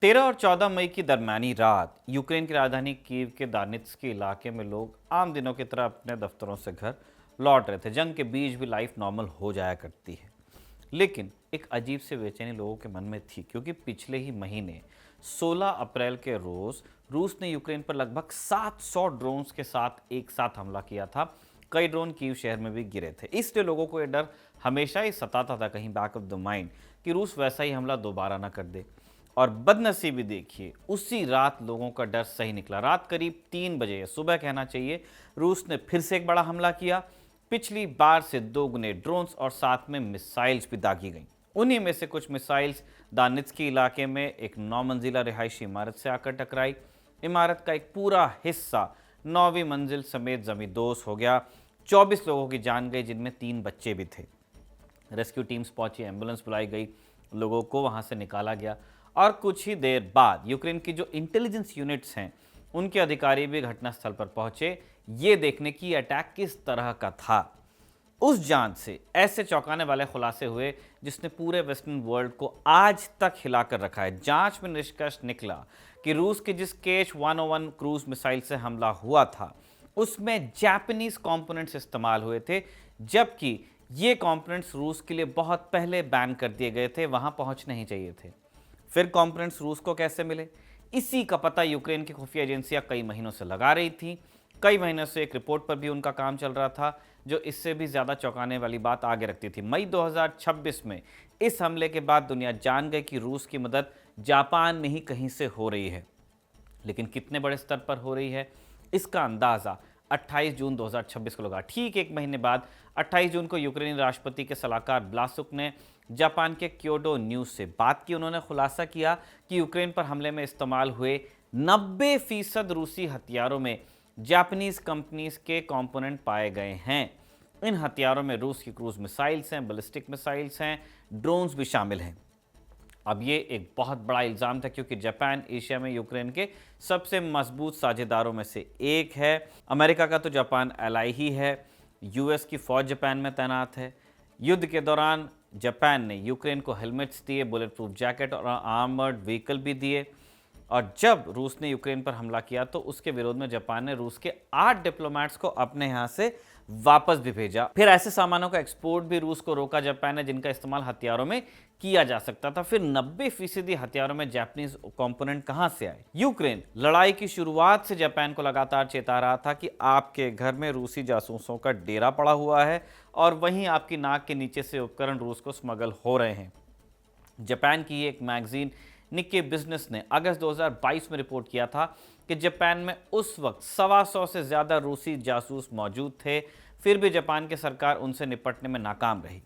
13 और 14 मई की दरमियानी रात यूक्रेन की राजधानी कीव के दानित्स्की इलाके में लोग आम दिनों की तरह अपने दफ्तरों से घर लौट रहे थे। जंग के बीच भी लाइफ नॉर्मल हो जाया करती है, लेकिन एक अजीब सी बेचैनी लोगों के मन में थी, क्योंकि पिछले ही महीने 16 अप्रैल के रोज रूस ने यूक्रेन पर लगभग 700 ड्रोन्स के साथ एक साथ हमला किया था। कई ड्रोन कीव शहर में भी गिरे थे। इसलिए लोगों को यह डर हमेशा ही सताता था, कहीं बैक ऑफ द माइंड, कि रूस वैसा ही हमला दोबारा ना कर दे। और बदनसीबी देखिए, उसी रात लोगों का डर सही निकला। रात करीब 3 बजे, सुबह कहना चाहिए, रूस ने फिर से एक बड़ा हमला किया। पिछली बार से दोगुने ड्रोन्स और साथ में मिसाइल्स भी दागी गईं। उन्हीं में से कुछ मिसाइल्स दानित्स्की इलाके में एक 9 मंजिला रिहायशी इमारत से आकर टकराई। इमारत का एक पूरा हिस्सा 9वीं मंजिल समेत जमींदोज हो गया। 24 लोगों की जान गई, जिनमें 3 बच्चे भी थे। रेस्क्यू टीम्स पहुंची, एम्बुलेंस बुलाई गई, लोगों को वहां से निकाला गया। और कुछ ही देर बाद यूक्रेन की जो इंटेलिजेंस यूनिट्स हैं, उनके अधिकारी भी घटनास्थल पर पहुंचे, ये देखने की अटैक किस तरह का था। उस जांच से ऐसे चौंकाने वाले खुलासे हुए जिसने पूरे वेस्टर्न वर्ल्ड को आज तक हिलाकर रखा है। जांच में निष्कर्ष निकला कि रूस के जिस KH-101 क्रूज मिसाइल से हमला हुआ था, उसमें जापानीज कंपोनेंट्स इस्तेमाल हुए थे, जबकि ये कंपोनेंट्स रूस के लिए बहुत पहले बैन कर दिए गए थे, वहां पहुंचने ही चाहिए थे। फिर कंपोनेंट्स रूस को कैसे मिले, इसी का पता यूक्रेन की खुफिया एजेंसियां कई महीनों से लगा रही थी। कई महीनों से एक रिपोर्ट पर भी उनका काम चल रहा था, जो इससे भी ज्यादा चौंकाने वाली बात आगे रखती थी। मई 2026 में इस हमले के बाद दुनिया जान गई कि रूस की मदद जापान में ही कहीं से हो रही है, लेकिन कितने बड़े स्तर पर हो रही है, इसका अंदाजा 28 जून 2026 को लगा। ठीक एक महीने बाद 28 जून को यूक्रेनी राष्ट्रपति के सलाहकार ब्लासुक ने जापान के क्योडो न्यूज से बात की। उन्होंने खुलासा किया कि यूक्रेन पर हमले में इस्तेमाल हुए 90% रूसी हथियारों में जापानीज कंपनीज के कंपोनेंट पाए गए हैं। इन हथियारों में रूस की क्रूज मिसाइल्स हैं, बैलिस्टिक मिसाइल्स हैं, ड्रोन्स भी शामिल हैं। अब ये एक बहुत बड़ा इल्ज़ाम था, क्योंकि जापान एशिया में यूक्रेन के सबसे मजबूत साझेदारों में से एक है। अमेरिका का तो जापान एलाई ही है। यूएस की फौज जापान में तैनात है। युद्ध के दौरान जापान ने यूक्रेन को हेलमेट्स दिए, बुलेट प्रूफ जैकेट और आर्मर्ड व्हीकल भी दिए। और जब रूस ने यूक्रेन पर हमला किया तो उसके विरोध में जापान ने रूस के 8 डिप्लोमेट्स को अपने यहाँ से वापस भी भेजा। फिर ऐसे सामानों का एक्सपोर्ट भी रूस को रोका जापान ने, जिनका इस्तेमाल हथियारों में किया जा सकता था। फिर 90% हथियारों में जापानीज कंपोनेंट कहां से आए? यूक्रेन लड़ाई की शुरुआत से जापान को लगातार चेता रहा था कि आपके घर में रूसी जासूसों का डेरा पड़ा हुआ है और वहीं आपकी नाक के नीचे से उपकरण रूस को स्मगल हो रहे हैं। जापान की एक मैगजीन निक्के बिजनेस ने अगस्त 2022 में रिपोर्ट किया था कि जापान में उस वक्त 125 से ज़्यादा रूसी जासूस मौजूद थे। फिर भी जापान की सरकार उनसे निपटने में नाकाम रही।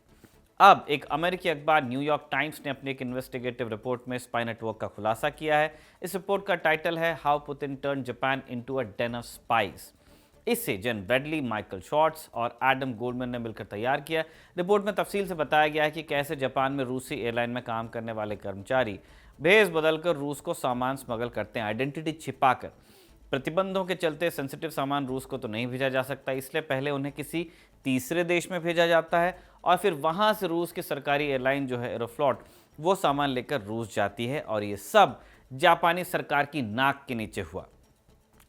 अब एक अमेरिकी अखबार न्यूयॉर्क टाइम्स ने अपनी एक इन्वेस्टिगेटिव रिपोर्ट में स्पाई नेटवर्क का खुलासा किया है। इस रिपोर्ट का टाइटल है how Putin turn Japan into a Dane of spice. इसे जन ब्रैडली, माइकल शॉर्ट्स और एडम गोल्डमैन ने मिलकर तैयार किया। रिपोर्ट में तफसील से बताया गया है कि कैसे जापान में रूसी एयरलाइन में काम करने वाले कर्मचारी भेष बदलकर रूस को सामान स्मगल करते हैं, आइडेंटिटी छिपाकर। प्रतिबंधों के चलते सेंसिटिव सामान रूस को तो नहीं भेजा जा सकता, इसलिए पहले उन्हें किसी तीसरे देश में भेजा जाता है और फिर वहां से रूस की सरकारी एयरलाइन जो है एरोफ्लॉट, वो सामान लेकर रूस जाती है। और ये सब जापानी सरकार की नाक के नीचे हुआ।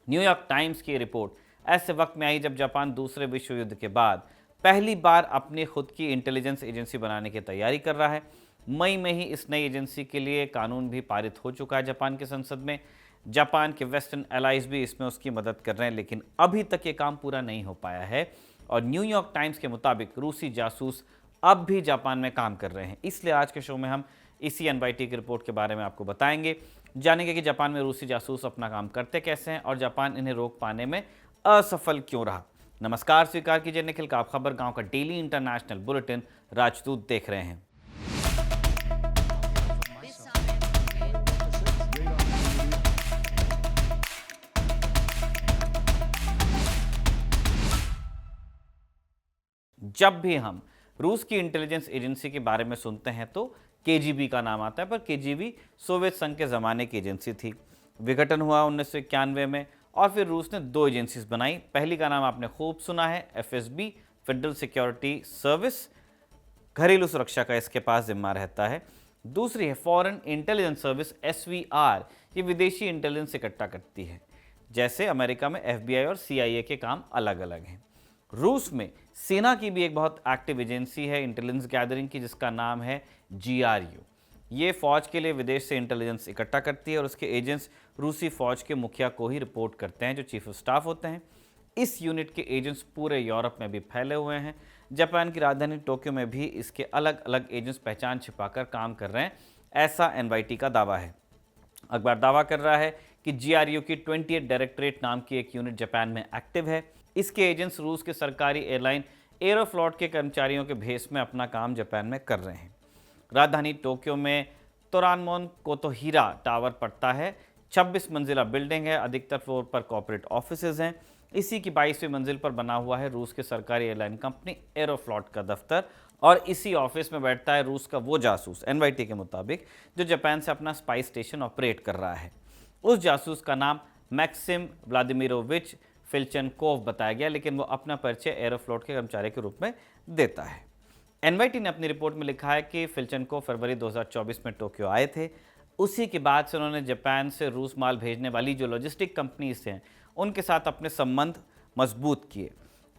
न्यूयॉर्क टाइम्स की रिपोर्ट ऐसे वक्त में आई जब जापान दूसरे विश्व युद्ध के बाद पहली बार अपनी खुद की इंटेलिजेंस एजेंसी बनाने की तैयारी कर रहा है। मई में ही इस नई एजेंसी के लिए कानून भी पारित हो चुका है जापान की संसद में। जापान के वेस्टर्न एलाइज भी इसमें उसकी मदद कर रहे हैं, लेकिन अभी तक ये काम पूरा नहीं हो पाया है। और न्यूयॉर्क टाइम्स के मुताबिक रूसी जासूस अब भी जापान में काम कर रहे हैं। इसलिए आज के शो में हम इसी एनवाईटी की रिपोर्ट के बारे में आपको बताएंगे, जानेंगे कि जापान में रूसी जासूस अपना काम करते कैसे हैं और जापान इन्हें रोक पाने में असफल क्यों रहा। नमस्कार, स्वीकार कीजिए निखिल का आप खबर गांव का डेली इंटरनेशनल बुलेटिन राजदूत देख रहे हैं। जब भी हम रूस की इंटेलिजेंस एजेंसी के बारे में सुनते हैं तो केजीबी का नाम आता है, पर केजीबी सोवियत संघ के ज़माने की एजेंसी थी। विघटन हुआ 1991 में और फिर रूस ने 2 एजेंसीज बनाई। पहली का नाम आपने खूब सुना है, एफएसबी, फेडरल सिक्योरिटी सर्विस, घरेलू सुरक्षा का इसके पास जिम्मा रहता है। दूसरी है फॉरेन इंटेलिजेंस सर्विस SVR, ये विदेशी इंटेलिजेंस इकट्ठा करती है। जैसे अमेरिका में FBI और CIA के काम अलग अलग हैं। रूस में सेना की भी एक बहुत एक्टिव एजेंसी है इंटेलिजेंस गैदरिंग की, जिसका नाम है GRU। ये फौज के लिए विदेश से इंटेलिजेंस इकट्ठा करती है और उसके एजेंट्स रूसी फौज के मुखिया को ही रिपोर्ट करते हैं, जो चीफ ऑफ स्टाफ होते हैं। इस यूनिट के एजेंट्स पूरे यूरोप में भी फैले हुए हैं। जापान की राजधानी टोक्यो में भी इसके अलग अलग एजेंट्स पहचान छिपाकर काम कर रहे हैं, ऐसा NYT का दावा है। अखबार दावा कर रहा है कि GRU की 28 डायरेक्टरेट नाम की एक यूनिट जापान में एक्टिव है। इसके एजेंट्स रूस के सरकारी एयरलाइन एरोफ्लॉट के कर्मचारियों के भेस में अपना काम जापान में कर रहे हैं। राजधानी टोक्यो में तोरानमोन कोतोहीरा टावर पड़ता है। 26 मंजिला बिल्डिंग है, अधिकतर फ्लोर पर कॉर्पोरेट ऑफिसेज हैं। इसी की 22वीं मंजिल पर बना हुआ है रूस के सरकारी एयरलाइन कंपनी एरोफ्लॉट का दफ्तर, और इसी ऑफिस में बैठता है रूस का वो जासूस NYT के मुताबिक जो जापान से अपना स्पाई स्टेशन ऑपरेट कर रहा है। उस जासूस का नाम मैक्सिम व्लादिमीरोविच फिल्चनकोव बताया गया, लेकिन वो अपना परिचय एरोफ्लॉट के कर्मचारी के रूप में देता है। NYT ने अपनी रिपोर्ट में लिखा है कि फिल्चनकोव फरवरी 2024 में टोक्यो आए थे। उसी के बाद से उन्होंने जापान से रूस माल भेजने वाली जो लॉजिस्टिक कंपनीज हैं उनके साथ अपने संबंध मजबूत किए।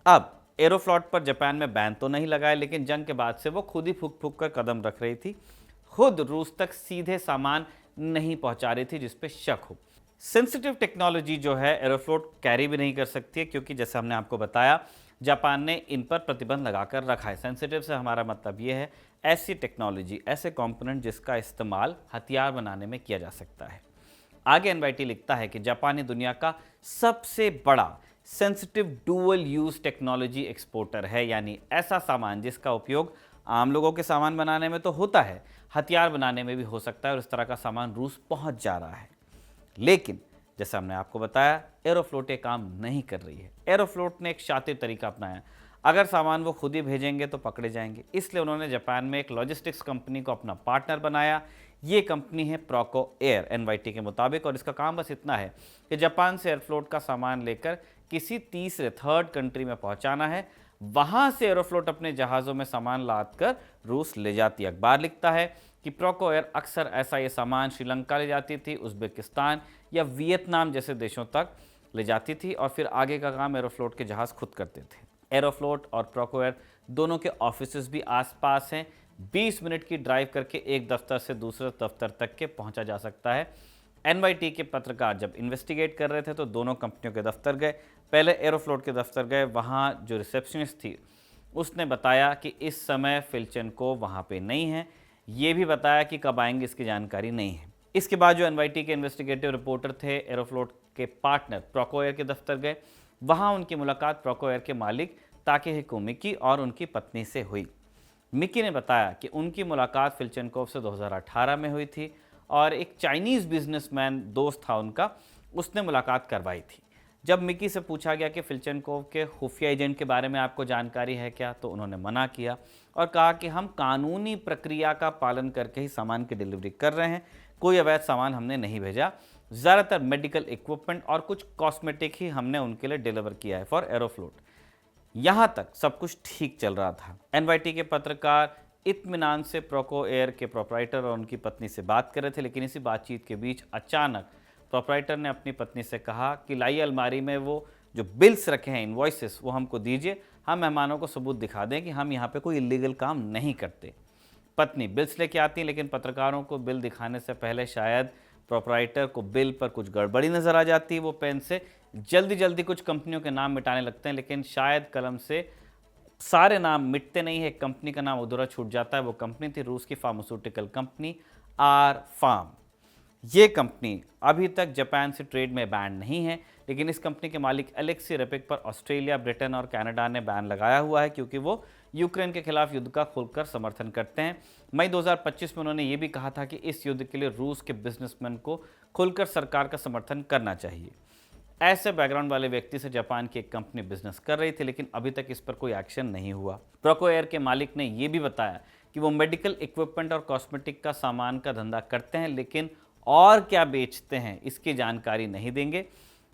अब एरोफ्लॉट पर जापान में बैन तो नहीं लगाया, लेकिन जंग के बाद से वो खुद ही फूक फूक कर कदम रख रही थी। खुद रूस तक सीधे सामान नहीं पहुंचा रही थी जिस पे शक हो। सेंसिटिव टेक्नोलॉजी जो है एरोफ्लोट कैरी भी नहीं कर सकती है, क्योंकि जैसे हमने आपको बताया जापान ने इन पर प्रतिबंध लगाकर रखा है। सेंसिटिव से हमारा मतलब ये है ऐसी टेक्नोलॉजी, ऐसे कंपोनेंट जिसका इस्तेमाल हथियार बनाने में किया जा सकता है। आगे NYT लिखता है कि जापान दुनिया का सबसे बड़ा sensitive dual use technology exporter है, यानी ऐसा सामान जिसका उपयोग आम लोगों के सामान बनाने में तो होता है, हथियार बनाने में भी हो सकता है, और इस तरह का सामान रूस पहुंच जा रहा है। लेकिन जैसा हमने आपको बताया एरोफ्लोट ये काम नहीं कर रही है। एरोफ्लोट ने एक शातिर तरीका अपनाया, अगर सामान वो खुद ही भेजेंगे तो पकड़े जाएंगे, इसलिए उन्होंने जापान में एक लॉजिस्टिक्स कंपनी को अपना पार्टनर बनाया। ये कंपनी है प्रोको एयर NYT के मुताबिक, और इसका काम बस इतना है कि जापान से एयरफ्लोट का सामान लेकर किसी तीसरे थर्ड कंट्री में पहुंचाना है। वहां से एरोफ्लोट अपने जहाज़ों में सामान लाद कर रूस ले जाती है। अखबार लिखता है कि प्रोको एयर अक्सर ऐसा ये सामान श्रीलंका ले जाती थी, उज़्बेकिस्तान या वियतनाम जैसे देशों तक ले जाती थी, और फिर आगे का काम एरोफ्लोट के जहाज़ खुद करते थे। एरोफ्लोट और प्रोको एयर दोनों के ऑफिसेज भी आसपास हैं। 20 मिनट की ड्राइव करके एक दफ्तर से दूसरे दफ्तर तक के पहुंचा जा सकता है। NYT के पत्रकार जब इन्वेस्टिगेट कर रहे थे तो दोनों कंपनियों के दफ्तर गए। पहले एरोफ्लोट के दफ्तर गए, वहाँ जो रिसेप्शनिस्ट थी उसने बताया कि इस समय फिल्चनकोव वहाँ पे नहीं है। ये भी बताया कि कब आएंगे इसकी जानकारी नहीं है। इसके बाद जो NYT के इन्वेस्टिगेटिव रिपोर्टर थे एरोफ्लोट के पार्टनर प्रोको एयर के दफ्तर गए। वहाँ उनकी मुलाकात प्रोको एयर के मालिक ताकेहिको मिकी और उनकी पत्नी से हुई। मिकी ने बताया कि उनकी मुलाकात फिल्चनकोव से 2018 में हुई थी, और एक चाइनीज़ बिजनेसमैन दोस्त था उनका, उसने मुलाकात करवाई थी। जब मिकी से पूछा गया कि फिल्चनकोव के खुफिया एजेंट के बारे में आपको जानकारी है क्या, तो उन्होंने मना किया और कहा कि हम कानूनी प्रक्रिया का पालन करके ही सामान की डिलीवरी कर रहे हैं, कोई अवैध सामान हमने नहीं भेजा। ज़्यादातर मेडिकल इक्विपमेंट और कुछ कॉस्मेटिक ही हमने उनके लिए डिलीवर किया है फॉर एरोफ्लोट। यहाँ तक सब कुछ ठीक चल रहा था। NYT के पत्रकार इत्मीनान से प्रोको एयर के प्रोपराइटर और उनकी पत्नी से बात कर रहे थे, लेकिन इसी बातचीत के बीच अचानक प्रोपराइटर ने अपनी पत्नी से कहा कि लाइए अलमारी में वो जो बिल्स रखे हैं, इनवॉइसेस, वो हमको दीजिए, हम मेहमानों को सबूत दिखा दें कि हम यहाँ पे कोई इलीगल काम नहीं करते। पत्नी बिल्स लेके आती है, लेकिन पत्रकारों को बिल दिखाने से पहले शायद प्रोपराइटर को बिल पर कुछ गड़बड़ी नज़र आ जाती है। वो पेन से जल्दी जल्दी कुछ कंपनियों के नाम मिटाने लगते हैं, लेकिन शायद कलम से सारे नाम मिटते नहीं है। एक कंपनी का नाम अधूरा छूट जाता है। वो कंपनी थी रूस की फार्मास्यूटिकल कंपनी R-Pharm। ये कंपनी अभी तक जापान से ट्रेड में बैन नहीं है, लेकिन इस कंपनी के मालिक एलेक्सी रेपिक पर ऑस्ट्रेलिया, ब्रिटेन और कनाडा ने बैन लगाया हुआ है, क्योंकि वो यूक्रेन के खिलाफ युद्ध का खुलकर समर्थन करते हैं। मई 2025 में उन्होंने ये भी कहा था कि इस युद्ध के लिए रूस के बिजनेसमैन को खुलकर सरकार का समर्थन करना चाहिए। ऐसे बैकग्राउंड वाले व्यक्ति से जापान की एक कंपनी बिजनेस कर रही थी, लेकिन अभी तक इस पर कोई एक्शन नहीं हुआ। प्रोको एयर के मालिक ने यह भी बताया कि वो मेडिकल इक्विपमेंट और कॉस्मेटिक का सामान का धंधा करते हैं, लेकिन और क्या बेचते हैं इसकी जानकारी नहीं देंगे।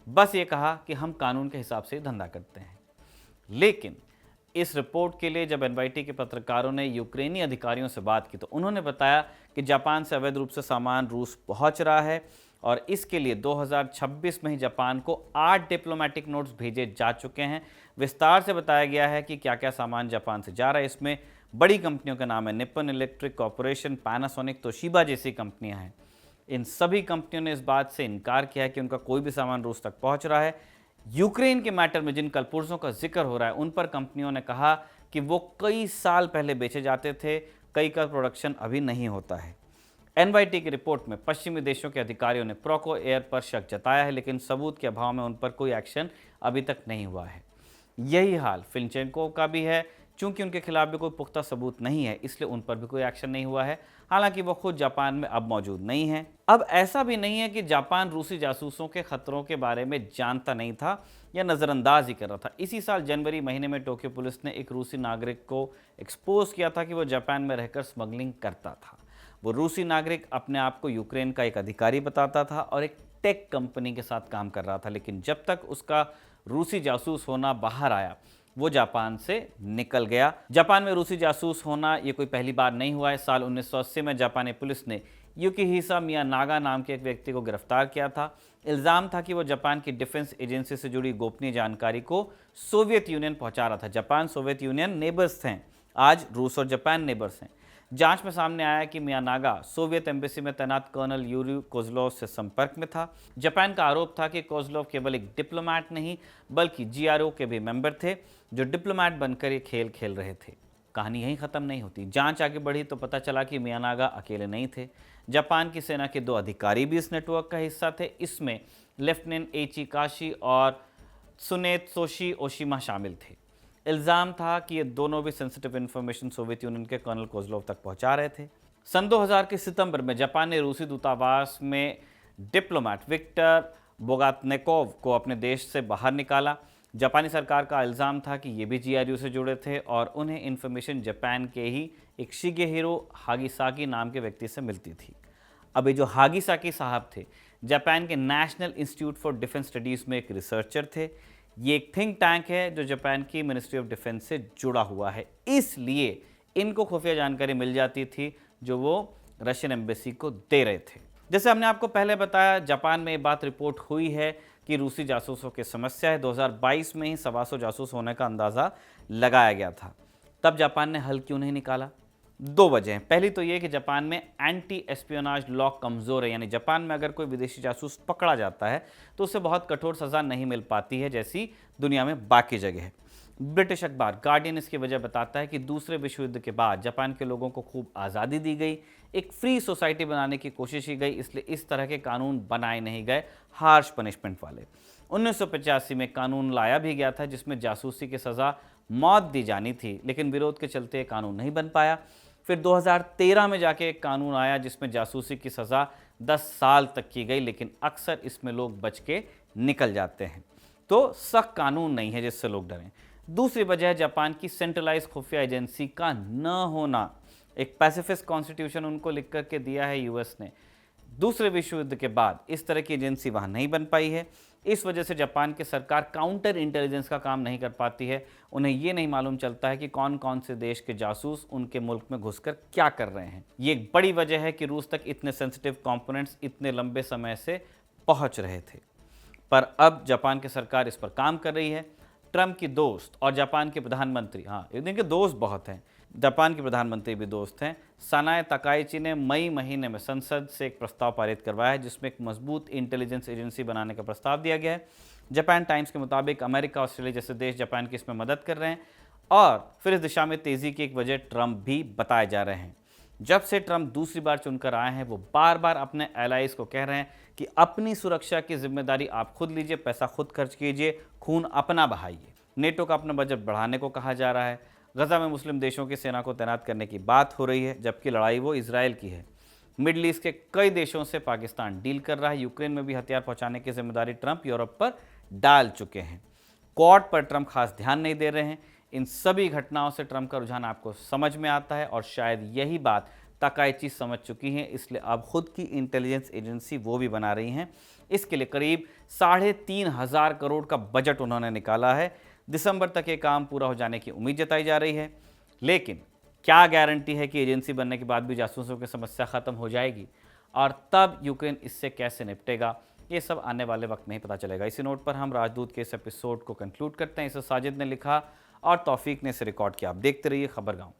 बस ये कहा कि हम कानून के हिसाब से धंधा करते हैं। लेकिन इस रिपोर्ट के लिए जब NYT के पत्रकारों ने यूक्रेनी अधिकारियों से बात की तो उन्होंने बताया कि जापान से अवैध रूप से सामान रूस पहुंच रहा है और इसके लिए 2026 में ही जापान को 8 डिप्लोमेटिक नोट्स भेजे जा चुके हैं। विस्तार से बताया गया है कि क्या क्या सामान जापान से जा रहा है। इसमें बड़ी कंपनियों के नाम है Nippon electric corporation, Panasonic, Toshiba जैसी कंपनियां हैं। इन सभी कंपनियों ने इस बात से इनकार किया है कि उनका कोई भी सामान रूस तक पहुंच रहा है। यूक्रेन के मैटर में जिन कलपुर्जों का जिक्र हो रहा है उन पर कंपनियों ने कहा कि वो कई साल पहले बेचे जाते थे, कई का प्रोडक्शन अभी नहीं होता है। एनवाईटी की रिपोर्ट में पश्चिमी देशों के अधिकारियों ने प्रोको एयर पर शक जताया है, लेकिन सबूत के अभाव में उन पर कोई एक्शन अभी तक नहीं हुआ है। यही हाल फिनचेंको का भी है। चूंकि उनके खिलाफ भी कोई पुख्ता सबूत नहीं है, इसलिए उन पर भी कोई एक्शन नहीं हुआ है। हालांकि वो खुद जापान में अब मौजूद नहीं है। अब ऐसा भी नहीं है कि जापान रूसी जासूसों के खतरों के बारे में जानता नहीं था या नज़रअंदाज ही कर रहा था। इसी साल जनवरी महीने में टोक्यो पुलिस ने एक रूसी नागरिक को एक्सपोज किया था कि वो जापान में रहकर स्मगलिंग करता था। वो रूसी नागरिक अपने आप को यूक्रेन का एक अधिकारी बताता था और एक टेक कंपनी के साथ काम कर रहा था, लेकिन जब तक उसका रूसी जासूस होना बाहर आया वो जापान से निकल गया। जापान में रूसी जासूस होना ये कोई पहली बार नहीं हुआ है। साल 1980 में जापानी पुलिस ने युकिहिसा मियानागा नाम के एक व्यक्ति को गिरफ्तार किया था। इल्ज़ाम था कि वो जापान की डिफेंस एजेंसी से जुड़ी गोपनीय जानकारी को सोवियत यूनियन पहुंचा रहा था। जापान सोवियत यूनियन नेबर्स थे, आज रूस और जापान नेबर्स हैं। जांच में सामने आया कि मियानागा सोवियत एम्बेसी में तैनात कर्नल यूरी कोज़लोव से संपर्क में था। जापान का आरोप था कि कोज़लोव केवल एक डिप्लोमैट नहीं बल्कि जीआरओ के भी मेंबर थे, जो डिप्लोमैट बनकर ये खेल खेल रहे थे। कहानी यहीं ख़त्म नहीं होती। जांच आगे बढ़ी तो पता चला कि मियानागा अकेले नहीं थे। जापान की सेना के 2 अधिकारी भी इस नेटवर्क का हिस्सा थे। इसमें लेफ्टिनेंट एची काशी और सुनेत्सोशी ओशिमा शामिल थे। इल्ज़ाम था कि ये दोनों भी सेंसिटिव इन्फॉर्मेशन सोवियत यूनियन के कर्नल कोज़लोव तक पहुंचा रहे थे। सन 2000 के सितंबर में जापान ने रूसी दूतावास में डिप्लोमैट विक्टर बोगातनेकोव को अपने देश से बाहर निकाला। जापानी सरकार का इल्ज़ाम था कि ये भी जीआरयू से जुड़े थे और उन्हें इन्फॉर्मेशन जापान के ही एक शिगेहिरो हागिसाकी नाम के व्यक्ति से मिलती थी। अब ये जो हागिसाकी साहब थे जापान के national institute for defence studies में एक रिसर्चर थे। ये एक थिंक टैंक है जो जापान की मिनिस्ट्री ऑफ डिफेंस से जुड़ा हुआ है, इसलिए इनको खुफिया जानकारी मिल जाती थी जो वो रशियन एम्बेसी को दे रहे थे। जैसे हमने आपको पहले बताया, जापान में ये बात रिपोर्ट हुई है कि रूसी जासूसों की समस्या है। 2022 में ही 125 जासूस होने का अंदाज़ा लगाया गया था। तब जापान ने हल क्यों नहीं निकाला? 2 वजह हैं। पहली तो ये कि जापान में एंटी एस्पियोनाज लॉ कमज़ोर है, यानी जापान में अगर कोई विदेशी जासूस पकड़ा जाता है तो उसे बहुत कठोर सज़ा नहीं मिल पाती है जैसी दुनिया में बाकी जगह है। ब्रिटिश अखबार गार्डियन इसकी वजह बताता है कि दूसरे विश्व युद्ध के बाद जापान के लोगों को खूब आज़ादी दी गई, एक फ्री सोसाइटी बनाने की कोशिश की गई, इसलिए इस तरह के कानून बनाए नहीं गए हार्श पनिशमेंट वाले। 1985 में कानून लाया भी गया था जिसमें जासूसी की सज़ा मौत दी जानी थी, लेकिन विरोध के चलते कानून नहीं बन पाया। फिर 2013 में जाके एक कानून आया जिसमें जासूसी की सज़ा 10 साल तक की गई, लेकिन अक्सर इसमें लोग बच के निकल जाते हैं। तो सख्त कानून नहीं है जिससे लोग डरें। दूसरी वजह है जापान की सेंट्रलाइज खुफिया एजेंसी का न होना। एक पैसिफिस्ट कॉन्स्टिट्यूशन उनको लिख करके दिया है यूएस ने। दूसरे विश्व युद्ध के बाद इस तरह की एजेंसी वहाँ नहीं बन पाई है। इस वजह से जापान की सरकार काउंटर इंटेलिजेंस का काम नहीं कर पाती है। उन्हें ये नहीं मालूम चलता है कि कौन कौन से देश के जासूस उनके मुल्क में घुसकर क्या कर रहे हैं। ये एक बड़ी वजह है कि रूस तक इतने सेंसिटिव कंपोनेंट्स इतने लंबे समय से पहुंच रहे थे। पर अब जापान की सरकार इस पर काम कर रही है। ट्रंप की दोस्त और जापान के प्रधानमंत्री, हाँ इनके दोस्त बहुत हैं, जापान के प्रधानमंत्री भी दोस्त हैं, सनाए तकाइची ने मई महीने में संसद से एक प्रस्ताव पारित करवाया है जिसमें एक मजबूत इंटेलिजेंस एजेंसी बनाने का प्रस्ताव दिया गया है। जापान टाइम्स के मुताबिक अमेरिका, ऑस्ट्रेलिया जैसे देश जापान की इसमें मदद कर रहे हैं और फिर इस दिशा में तेज़ी की एक वजह ट्रंप भी बताए जा रहे हैं। जब से ट्रंप दूसरी बार चुनकर आए हैं वो बार बार अपने एलाइज को कह रहे हैं कि अपनी सुरक्षा की जिम्मेदारी आप खुद लीजिए, पैसा खुद खर्च कीजिए, खून अपना बहाइए। नेटो का अपना बजट बढ़ाने को कहा जा रहा है। गजा में मुस्लिम देशों की सेना को तैनात करने की बात हो रही है, जबकि लड़ाई वो इजराइल की है। मिडल ईस्ट के कई देशों से पाकिस्तान डील कर रहा है। यूक्रेन में भी हथियार पहुंचाने की जिम्मेदारी ट्रंप यूरोप पर डाल चुके हैं। क्वाड पर ट्रंप खास ध्यान नहीं दे रहे हैं। इन सभी घटनाओं से ट्रंप का रुझान आपको समझ में आता है और शायद यही बात तकाइची समझ चुकी हैं, इसलिए अब खुद की इंटेलिजेंस एजेंसी वो भी बना रही हैं। इसके लिए करीब 3,500 करोड़ का बजट उन्होंने निकाला है। दिसंबर तक ये काम पूरा हो जाने की उम्मीद जताई जा रही है, लेकिन क्या गारंटी है कि एजेंसी बनने के बाद भी जासूसों की समस्या ख़त्म हो जाएगी, और तब यूक्रेन इससे कैसे निपटेगा, ये सब आने वाले वक्त में ही पता चलेगा। इसी नोट पर हम राजदूत के इस एपिसोड को कंक्लूड करते हैं। इसे साजिद ने लिखा और तौफीक ने इसे रिकॉर्ड किया। आप देखते रहिए खबरगांव।